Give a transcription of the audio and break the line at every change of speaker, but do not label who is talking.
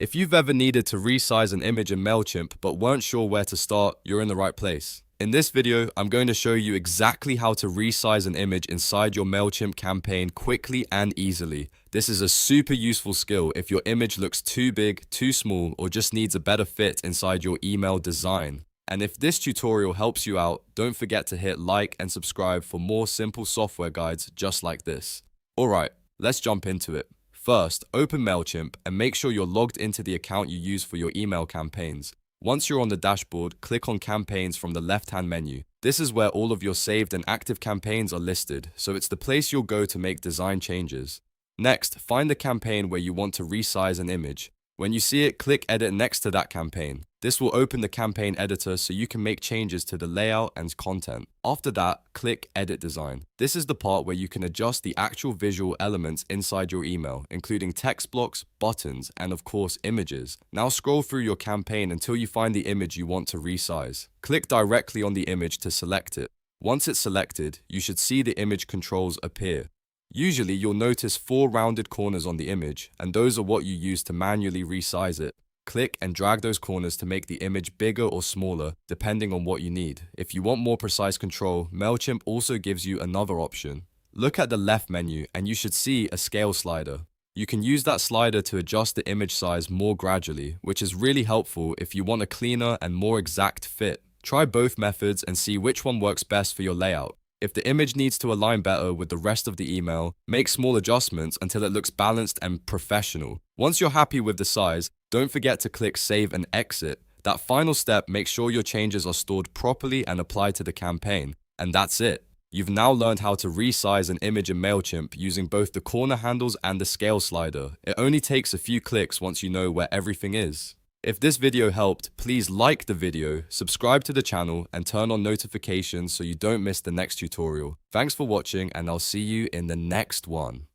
If you've ever needed to resize an image in Mailchimp but weren't sure where to start, you're in the right place. In this video, I'm going to show you exactly how to resize an image inside your Mailchimp campaign quickly and easily. This is a super useful skill if your image looks too big, too small, or just needs a better fit inside your email design. And if this tutorial helps you out, don't forget to hit like and subscribe for more simple software guides just like this. Alright, let's jump into it. First, open Mailchimp and make sure you're logged into the account you use for your email campaigns. Once you're on the dashboard, click on Campaigns from the left-hand menu. This is where all of your saved and active campaigns are listed, so it's the place you'll go to make design changes. Next, find the campaign where you want to resize an image. When you see it, click Edit next to that campaign. This will open the campaign editor so you can make changes to the layout and content. After that, click Edit Design. This is the part where you can adjust the actual visual elements inside your email, including text blocks, buttons, and of course, images. Now scroll through your campaign until you find the image you want to resize. Click directly on the image to select it. Once it's selected, you should see the image controls appear. Usually, you'll notice 4 rounded corners on the image, and those are what you use to manually resize it. Click and drag those corners to make the image bigger or smaller, depending on what you need. If you want more precise control, Mailchimp also gives you another option. Look at the left menu, and you should see a scale slider. You can use that slider to adjust the image size more gradually, which is really helpful if you want a cleaner and more exact fit. Try both methods and see which one works best for your layout. If the image needs to align better with the rest of the email, make small adjustments until it looks balanced and professional. Once you're happy with the size, don't forget to click Save and Exit. That final step makes sure your changes are stored properly and applied to the campaign. And that's it. You've now learned how to resize an image in Mailchimp using both the corner handles and the scale slider. It only takes a few clicks once you know where everything is. If this video helped, please like the video, subscribe to the channel, and turn on notifications so you don't miss the next tutorial. Thanks for watching, and I'll see you in the next one.